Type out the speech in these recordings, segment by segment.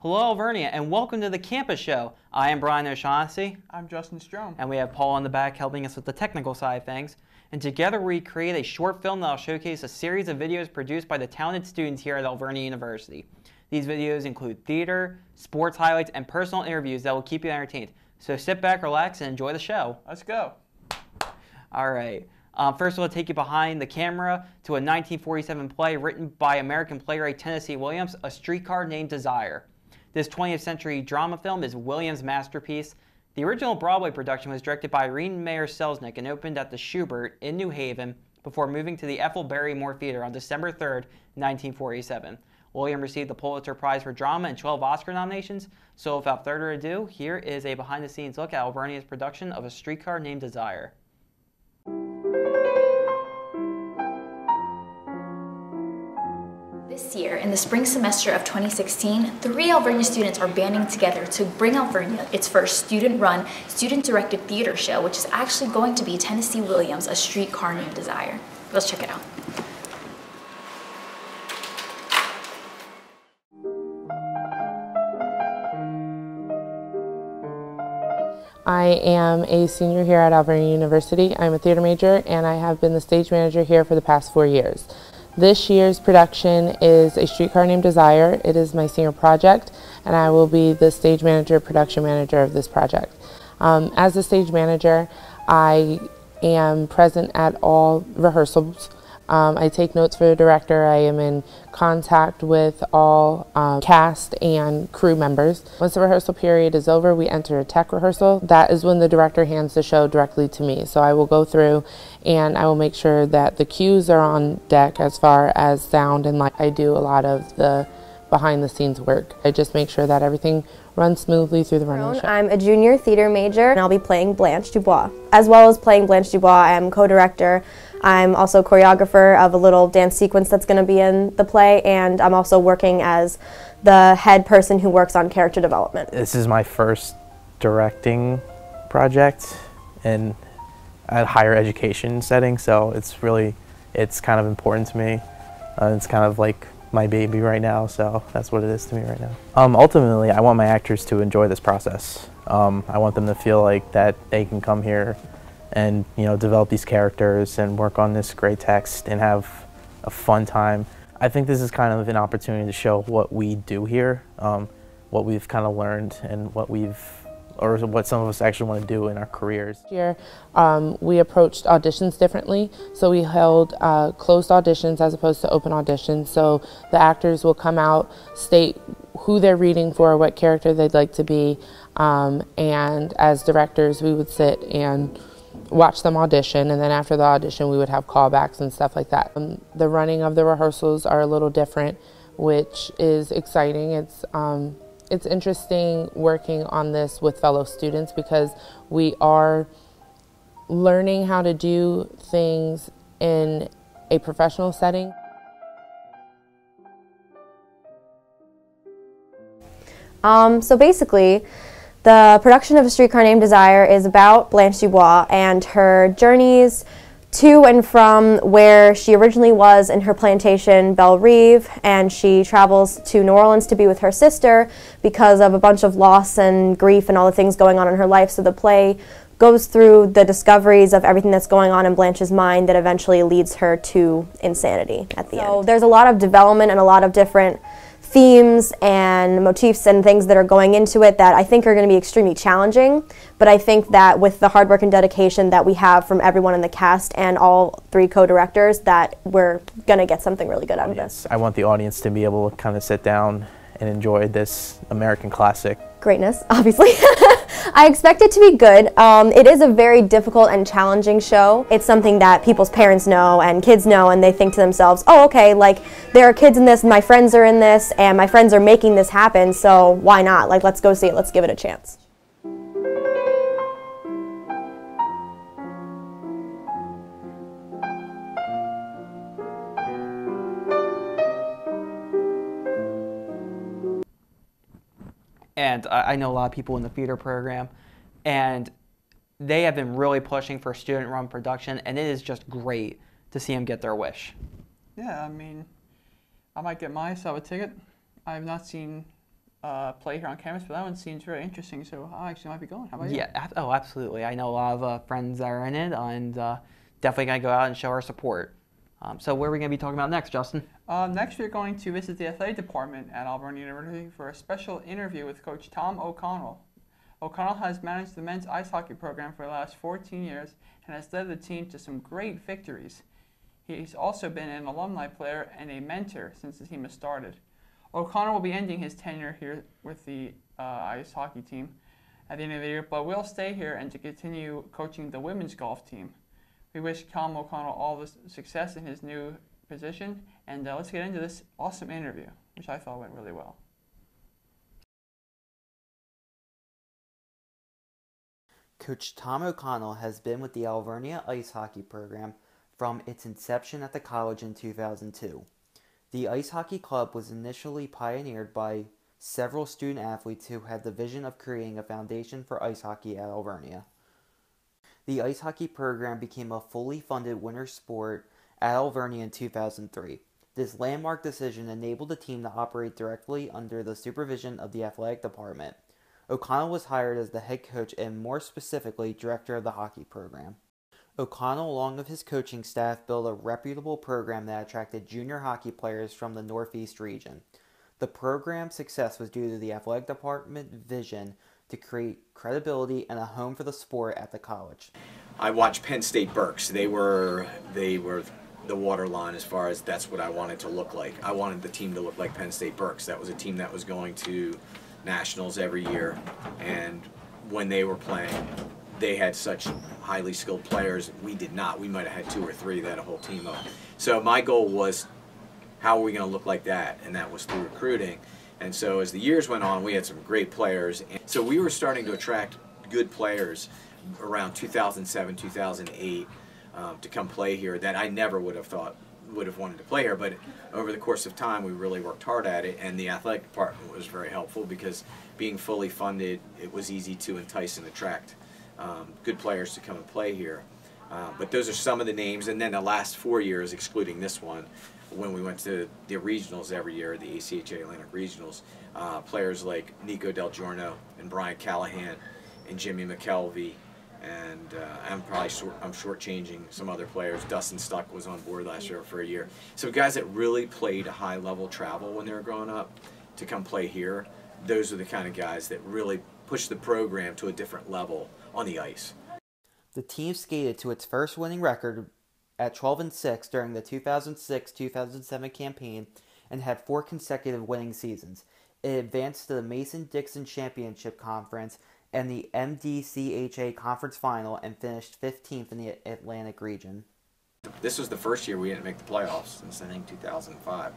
Hello, Alvernia, and welcome to the Campus Show. I am Brian O'Shaughnessy. I'm Justin Strohm. And we have Paul in the back helping us with the technical side of things. And together we create a short film that will showcase a series of videos produced by the talented students here at Alvernia University. These videos include theater, sports highlights, and personal interviews that will keep you entertained. So sit back, relax, and enjoy the show. Let's go. All right. First, we'll take you behind the camera to a 1947 play written by American playwright Tennessee Williams, A Streetcar Named Desire. This 20th century drama film is Williams' masterpiece. The original Broadway production was directed by Irene Mayer Selznick and opened at the Schubert in New Haven before moving to the Ethel Barrymore Theater on December 3, 1947. Williams received the Pulitzer Prize for Drama and 12 Oscar nominations. So without further ado, here is a behind-the-scenes look at Alvernia's production of A Streetcar Named Desire. This year, in the spring semester of 2016, 3 Alvernia students are banding together to bring Alvernia its first student-run, student-directed theater show, which is actually going to be Tennessee Williams' A Streetcar Named Desire. Let's check it out. I am a senior here at Alvernia University. I'm a theater major, and I have been the stage manager here for the past 4 years. This year's production is A Streetcar Named Desire. It is my senior project, and I will be the stage manager, production manager of this project. As the stage manager, I am present at all rehearsals. I take notes for the director. I am in contact with all cast and crew members. Once the rehearsal period is over, we enter a tech rehearsal. That is when the director hands the show directly to me. So I will go through and I will make sure that the cues are on deck as far as sound and light. I do a lot of the behind the scenes work. I just make sure that everything runs smoothly through the running of the show. I'm a junior theater major, and I'll be playing Blanche Dubois. As well as playing Blanche Dubois, I am co-director. I'm also choreographer of a little dance sequence that's going to be in the play, and I'm also working as the head person who works on character development. This is my first directing project in a higher education setting, so it's kind of important to me. It's kind of like my baby right now, so that's what it is to me right now. Ultimately, I want my actors to enjoy this process. I want them to feel like that they can come here and develop these characters and work on this great text and have a fun time. I think this is kind of an opportunity to show what we do here, what we've kind of learned and what some of us actually want to do in our careers. This year, we approached auditions differently, so we held closed auditions as opposed to open auditions. So the actors will come out, state who they're reading for, what character they'd like to be, and as directors we would sit and watch them audition, and then after the audition we would have callbacks and stuff like that. The running of the rehearsals are a little different, which is exciting. It's interesting working on this with fellow students because we are learning how to do things in a professional setting. So basically, the production of A Streetcar Named Desire is about Blanche Dubois and her journeys to and from where she originally was in her plantation, Belle Rive, and she travels to New Orleans to be with her sister because of a bunch of loss and grief and all the things going on in her life. So the play goes through the discoveries of everything that's going on in Blanche's mind that eventually leads her to insanity at the end. So there's a lot of development and a lot of different themes and motifs and things that are going into it that I think are going to be extremely challenging, but I think that with the hard work and dedication that we have from everyone in the cast and all 3 co-directors, that we're going to get something really good out of this. I want the audience to be able to kind of sit down and enjoy this American classic. Greatness, obviously. I expect it to be good. It is a very difficult and challenging show. It's something that people's parents know and kids know, and they think to themselves, oh, okay, like, there are kids in this, my friends are in this, and my friends are making this happen, so why not? Like, let's go see it, let's give it a chance. And I know a lot of people in the theater program, and they have been really pushing for student-run production, and it is just great to see them get their wish. Yeah, I mean, I might get myself a ticket. I have not seen play here on campus, but that one seems very interesting, so I actually might be going. How about you? Yeah, oh, absolutely. I know a lot of friends that are in it, and definitely going to go out and show our support. So where are we going to be talking about next, Justin? Next, we're going to visit the athletic department at Alvernia University for a special interview with Coach Tom OConnell. OConnell has managed the men's ice hockey program for the last 14 years and has led the team to some great victories. He's also been an alumni player and a mentor since the team has started. O'Connell will be ending his tenure here with the ice hockey team at the end of the year, but will stay here and to continue coaching the women's golf team. We wish Tom O'Connell all the success in his new position, and let's get into this awesome interview, which I thought went really well. Coach Tom O'Connell has been with the Alvernia ice hockey program from its inception at the college in 2002. The ice hockey club was initially pioneered by several student athletes who had the vision of creating a foundation for ice hockey at Alvernia. The ice hockey program became a fully funded winter sport at Alvernia in 2003. This landmark decision enabled the team to operate directly under the supervision of the athletic department. O'Connell was hired as the head coach and more specifically director of the hockey program. O'Connell, along with his coaching staff, built a reputable program that attracted junior hockey players from the Northeast region. The program's success was due to the athletic department's vision to create credibility and a home for the sport at the college. I watched Penn State Berks. They were the waterline as far as that's what I wanted to look like. I wanted the team to look like Penn State Berks. That was a team that was going to nationals every year, and when they were playing, they had such highly skilled players. We did not. We might have had 2 or 3 that had a whole team of. So my goal was, how are we going to look like that? And that was through recruiting. And so as the years went on, we had some great players. And so we were starting to attract good players around 2007, 2008 to come play here that I never would have thought would have wanted to play here. But over the course of time, we really worked hard at it, and the athletic department was very helpful because being fully funded, it was easy to entice and attract good players to come and play here. But those are some of the names, and then the last 4 years, excluding this one, when we went to the regionals every year, the ACHA Atlantic Regionals, players like Nico Del Giorno and Brian Callahan and Jimmy McKelvey, and I'm shortchanging some other players. Dustin Stuck was on board last year for a year. So guys that really played a high-level travel when they were growing up to come play here, those are the kind of guys that really push the program to a different level on the ice. The team skated to its first winning record at 12-6 during the 2006-2007 campaign and had 4 consecutive winning seasons. It advanced to the Mason-Dixon Championship Conference and the MDCHA Conference Final and finished 15th in the Atlantic region. This was the first year we didn't make the playoffs since, I think, 2005.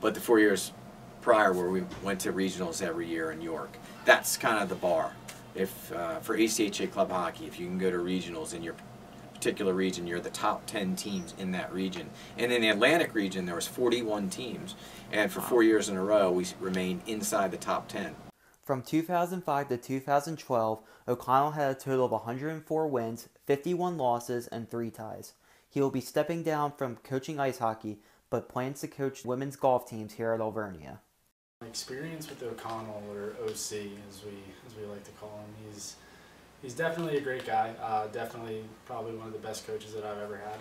But the 4 years prior where we went to regionals every year in York, that's kind of the bar. If for ACHA club hockey, if you can go to regionals in your particular region, you're the top 10 teams in that region. And in the Atlantic region, there was 41 teams. And for 4 years in a row, we remained inside the top 10. From 2005 to 2012, O'Connell had a total of 104 wins, 51 losses, and 3 ties. He will be stepping down from coaching ice hockey, but plans to coach women's golf teams here at Alvernia. My experience with O'Connell, or OC as we like to call him, he's definitely a great guy. Definitely probably one of the best coaches that I've ever had.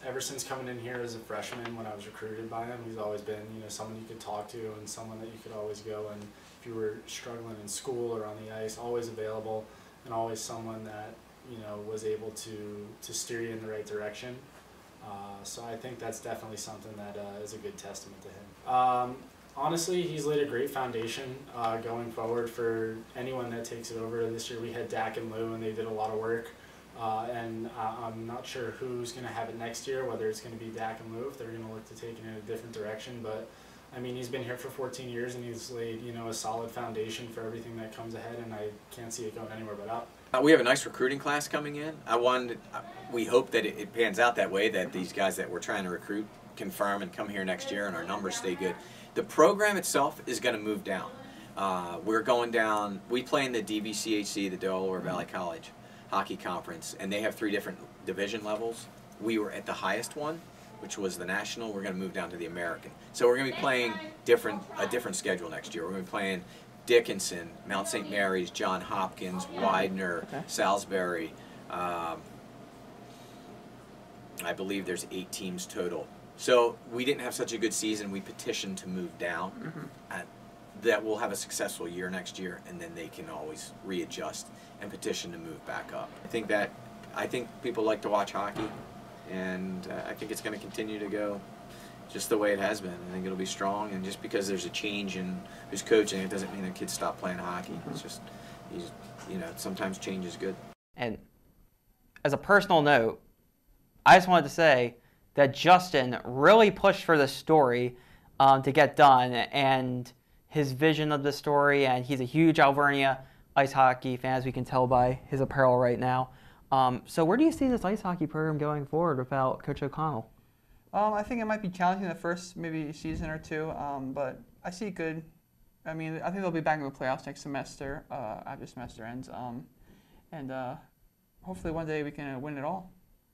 Ever since coming in here as a freshman, when I was recruited by him, he's always been, someone you could talk to and someone that you could always go and if you were struggling in school or on the ice, always available and always someone that was able to steer you in the right direction. So I think that's definitely something that is a good testament to him. Honestly, he's laid a great foundation going forward for anyone that takes it over. This year we had Dak and Lou, and they did a lot of work. And I'm not sure who's going to have it next year, whether it's going to be Dak and Lou, if they're going to look to take it in a different direction. But, I mean, he's been here for 14 years, and he's laid, a solid foundation for everything that comes ahead, and I can't see it going anywhere but up. We have a nice recruiting class coming in. We hope that it pans out that way, that these guys that we're trying to recruit confirm and come here next year and our numbers stay good. The program itself is going to move down. We're going down, we play in the DVCHC, the Delaware Valley College Hockey Conference, and they have 3 different division levels. We were at the highest one, which was the national, we're going to move down to the American. So we're going to be playing a different schedule next year. We're going to be playing Dickinson, Mount St. Mary's, Johns Hopkins, Widener, Salisbury. I believe there's 8 teams total. So we didn't have such a good season. We petitioned to move down. That we'll have a successful year next year, and then they can always readjust and petition to move back up. I think people like to watch hockey, and I think it's going to continue to go just the way it has been. I think it'll be strong, and just because there's a change in who's coaching, it doesn't mean the kids stop playing hockey. It's just, you know, sometimes change is good. And as a personal note, I just wanted to say that Justin really pushed for this story to get done, and his vision of the story, and he's a huge Alvernia ice hockey fan, as we can tell by his apparel right now. So where do you see this ice hockey program going forward without Coach O'Connell? I think it might be challenging the first maybe season or two, but I see it good. I mean, I think they'll be back in the playoffs next semester, after semester ends, and hopefully one day we can win it all.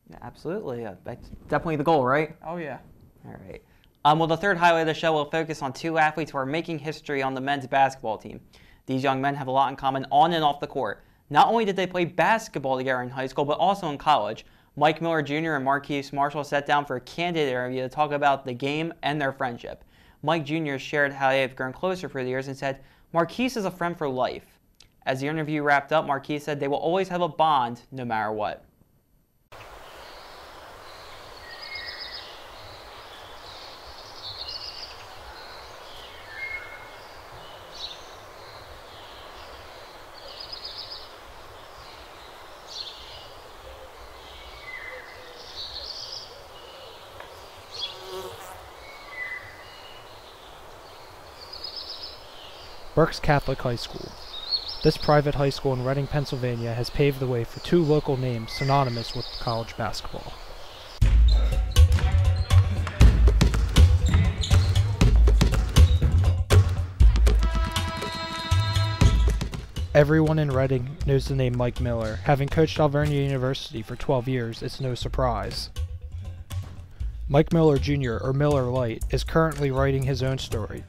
Yeah, absolutely. That's definitely the goal, right? Oh, yeah. All right. Well, the third highlight of the show will focus on 2 athletes who are making history on the men's basketball team. These young men have a lot in common on and off the court. Not only did they play basketball together in high school, but also in college. Mike Miller Jr. and Marquise Marshall sat down for a candid interview to talk about the game and their friendship. Mike Jr. shared how they have grown closer for the years and said, Marquise is a friend for life. As the interview wrapped up, Marquise said they will always have a bond no matter what. Berks Catholic High School. This private high school in Reading, Pennsylvania has paved the way for 2 local names synonymous with college basketball. Everyone in Reading knows the name Mike Miller. Having coached Alvernia University for 12 years, it's no surprise. Mike Miller Jr., or Miller Lite, is currently writing his own story.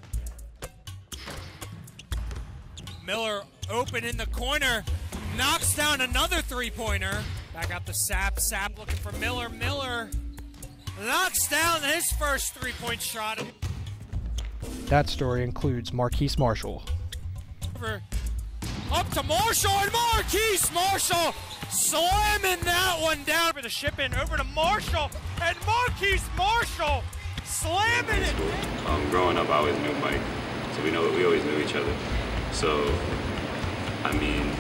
Miller open in the corner, knocks down another 3-pointer. Back out to Sapp. Sapp looking for Miller. Miller knocks down his first 3-point shot. That story includes Marquise Marshall. Up to Marshall, and Marquise Marshall slamming that one down for the ship in. Over to Marshall, and Marquise Marshall slamming it. Growing up, I always knew Mike, so we always knew each other. So, I mean,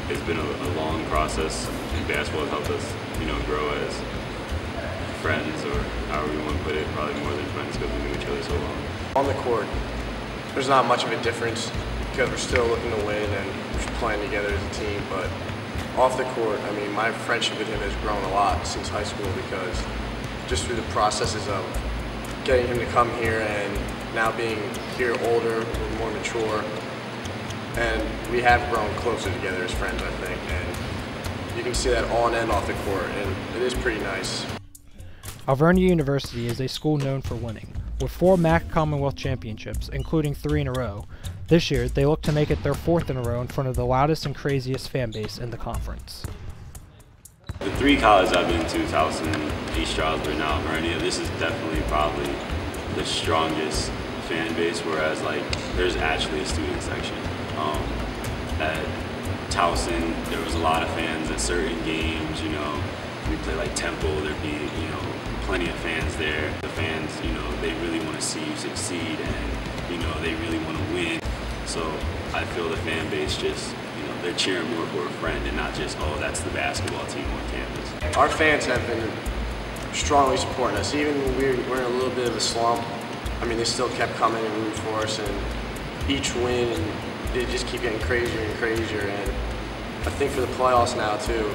it's been a long process, and basketball has helped us, grow as friends, or however you want to put it, probably more than friends because we knew each other so long. On the court, there's not much of a difference because we're still looking to win and we're playing together as a team, but off the court, I mean, my friendship with him has grown a lot since high school because just through the processes of getting him to come here and now being here older, a little more mature, and we have grown closer together as friends, I think, and you can see that on and off the court, and it is pretty nice. Alvernia University is a school known for winning, with 4 MAC Commonwealth Championships, including 3 in a row. This year, they look to make it their 4th in a row in front of the loudest and craziest fan base in the conference. The 3 colleges I've been to, Towson, East Stroudsburg, and Alvernia, this is definitely probably the strongest fan base, whereas there's actually a student section. At Towson, there was a lot of fans at certain games, we play Temple, there'd be, plenty of fans there. The fans, they really want to see you succeed and, they really want to win. So I feel the fan base just, they're cheering more for a friend and not just, oh, that's the basketball team on campus. Our fans have been strongly supporting us. Even when we're in a little bit of a slump, I mean, they still kept coming and rooting for us, and each win, they just keep getting crazier and crazier. And I think for the playoffs now, too,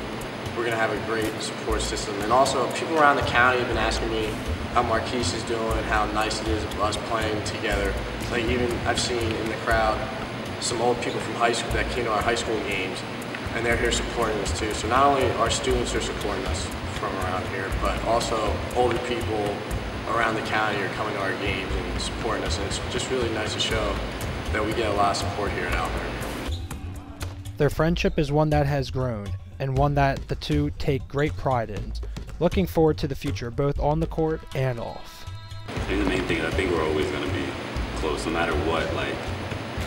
we're going to have a great support system. And also, people around the county have been asking me how Marquise is doing, how nice it is of us playing together. Even I've seen in the crowd some old people from high school that came to our high school games, and they're here supporting us too. So not only our students are supporting us from around here, but also older people around the county are coming to our games and supporting us, and it's just really nice to show that we get a lot of support here at Alvernia. Their friendship is one that has grown, and one that the two take great pride in. Looking forward to the future, both on the court and off. I think the main thing, I think we're always going to be close, no matter what. Like,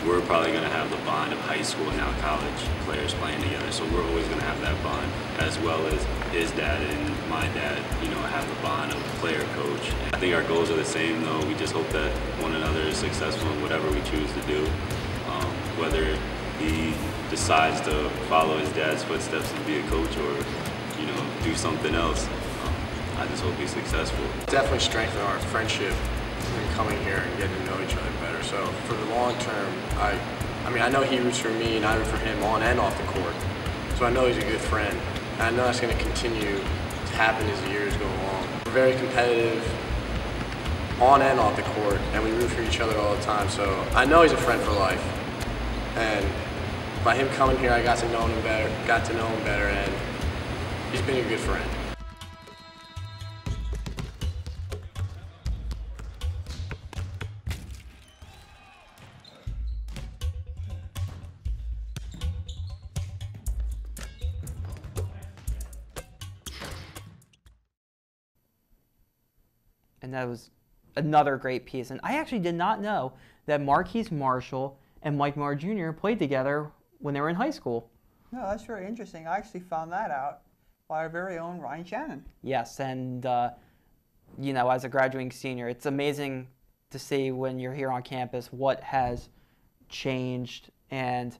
we're probably going to have the bond of high school and now college players playing together, so we're always going to have that bond, as well as his dad and my dad, you know, have the bond of player-coach. I think our goals are the same, though. We just hope that one another is successful in whatever we choose to do, whether he decides to follow his dad's footsteps and be a coach or, you know, do something else. I just hope he's successful. Definitely strengthen our friendship and coming here and getting to know each other better. So for the long term, I mean, I know he roots for me and I root for him on and off the court. So I know he's a good friend. And I know that's going to continue to happen as the years go along. We're very competitive on and off the court, and we root for each other all the time. So I know he's a friend for life. And by him coming here, I got to know him better, and he's been a good friend. And that was another great piece. And I actually did not know that Marquise Marshall and Mike Moore Jr. played together when they were in high school. No, that's very interesting. I actually found that out by our very own Ryan Shannon. Yes, and you know, as a graduating senior, it's amazing to see when you're here on campus what has changed and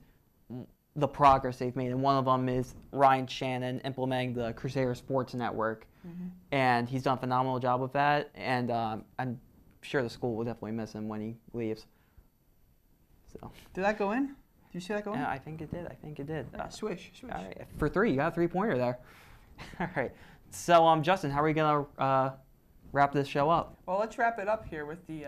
the progress they've made. And one of them is Ryan Shannon implementing the Crusader Sports Network. And he's done a phenomenal job with that, and I'm sure the school will definitely miss him when he leaves. So. Did that go in? Did you see that go in? Yeah, I think it did. Swish. All right. For three, you got a 3-pointer there. All right. So, Justin, how are we going to wrap this show up? Well, let's wrap it up here with the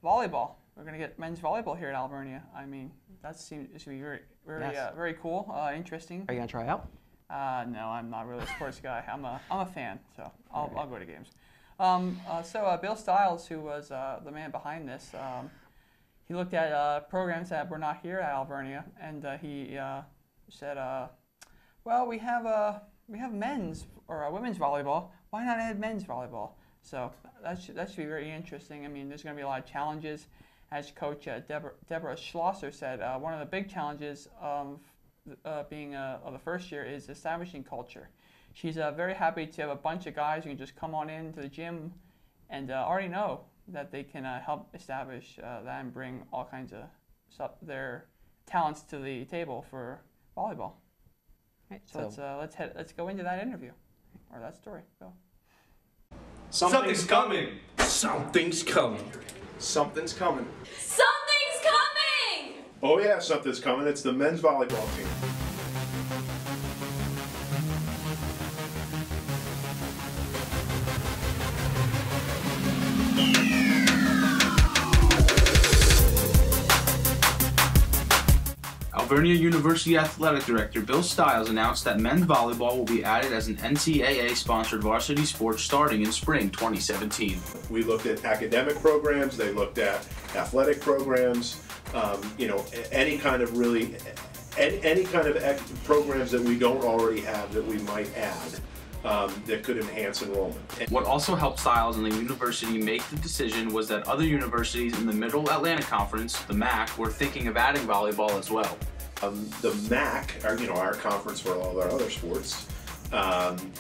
volleyball. We're going to get men's volleyball here at Alvernia. I mean, that seems to be very cool, interesting. Are you going to try out? No, I'm not really a sports guy. I'm a fan, so I'll go to games. So Bill Stiles, who was the man behind this, he looked at programs that were not here at Alvernia, and he said, "Well, we have men's or women's volleyball. Why not add men's volleyball?" So that should be very interesting. I mean, there's going to be a lot of challenges, as Coach Deborah Schlosser said. One of the big challenges of being the first year is establishing culture. She's very happy to have a bunch of guys who can just come on into the gym and already know that they can help establish that and bring all kinds of their talents to the table for volleyball. Right, so let's go into that interview or that story. Go. Something's coming. Something's coming. Something's coming. Something's coming! Oh yeah, something's coming. It's the men's volleyball team. Alvernia University Athletic Director Bill Stiles announced that men's volleyball will be added as an NCAA-sponsored varsity sport starting in spring 2017. We looked at academic programs, they looked at athletic programs, you know, any kind of programs that we don't already have that we might add. That could enhance enrollment. What also helped Stiles and the university make the decision was that other universities in the Middle Atlantic Conference, the MAC, were thinking of adding volleyball as well. The MAC, our conference for all our other sports,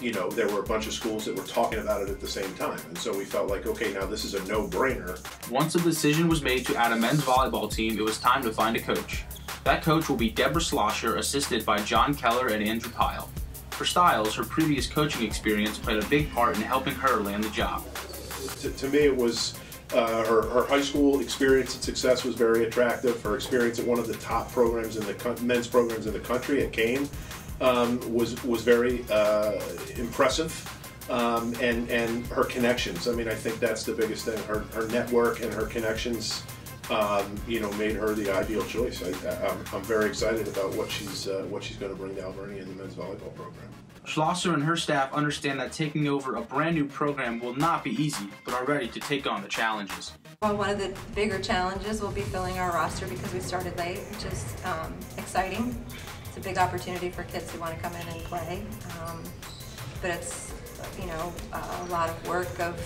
you know, there were a bunch of schools that were talking about it at the same time, and so we felt like, okay, now this is a no-brainer. Once a decision was made to add a men's volleyball team, it was time to find a coach. That coach will be Deborah Schlosser, assisted by John Keller and Andrew Pyle. For Stiles, her previous coaching experience played a big part in helping her land the job. To me, it was her high school experience and success was very attractive. Her experience at one of the top programs in the men's programs in the country at Kane was very impressive. And her connections. I mean, I think that's the biggest thing. Her network and her connections, you know, made her the ideal choice. I'm very excited about what she's going to bring to Alvernia in the men's volleyball program. Schlosser and her staff understand that taking over a brand new program will not be easy, but are ready to take on the challenges. Well, one of the bigger challenges will be filling our roster because we started late, which is exciting. It's a big opportunity for kids who want to come in and play, but it's a lot of work of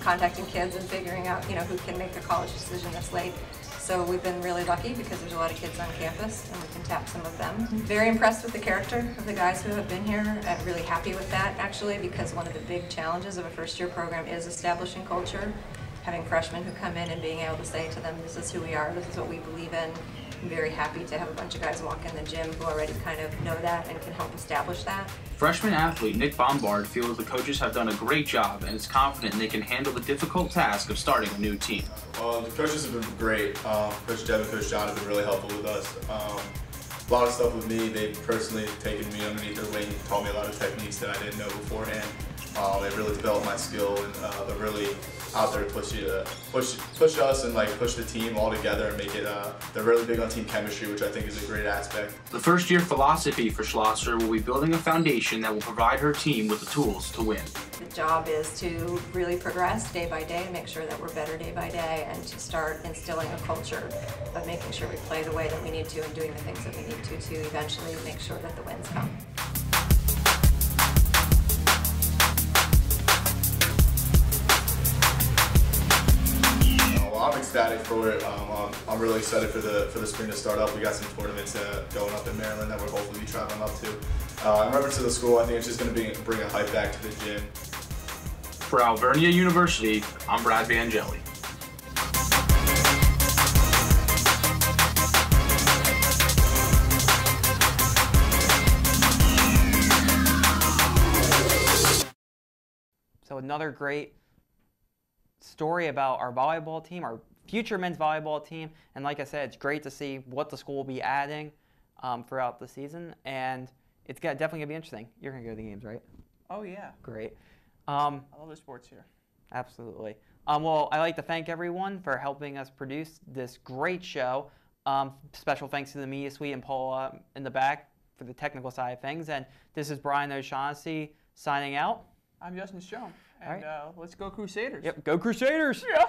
contacting kids and figuring out who can make the college decision this late. So we've been really lucky because there's a lot of kids on campus and we can tap some of them. Very impressed with the character of the guys who have been here and really happy with that actually, because one of the big challenges of a first-year program is establishing culture. Having freshmen who come in and being able to say to them, this is who we are, this is what we believe in. I'm very happy to have a bunch of guys walk in the gym who already kind of know that and can help establish that. Freshman athlete Nick Bombard feels the coaches have done a great job and is confident they can handle the difficult task of starting a new team. The coaches have been great. Coach Deb and Coach John have been really helpful with us. A lot of stuff with me, they've personally taken me underneath their wing, taught me a lot of techniques that I didn't know beforehand. They really developed my skill, and they're really out there to push us and push the team all together and make it. They're really big on team chemistry, which I think is a great aspect. The first-year philosophy for Schlosser will be building a foundation that will provide her team with the tools to win. The job is to really progress day by day and make sure that we're better day by day, and to start instilling a culture of making sure we play the way that we need to and doing the things that we need to eventually make sure that the wins come. I'm ecstatic for it. I'm really excited for the spring to start up. We got some tournaments going up in Maryland that we'll hopefully be traveling up to. In reference to the school, I think it's just going to bring a hype back to the gym. For Alvernia University, I'm Brad Vangelli. So another great story about our volleyball team, our future men's volleyball team. And like I said, it's great to see what the school will be adding throughout the season. And it's definitely going to be interesting. You're going to go to the games, right? Oh, yeah. Great. I love the sports here. Absolutely. Well, I'd like to thank everyone for helping us produce this great show. Special thanks to the Media Suite and Paula in the back for the technical side of things. And this is Brian O'Shaughnessy signing out. I'm Justin Strohm. And right. let's go Crusaders. Yep, go Crusaders! Yeah.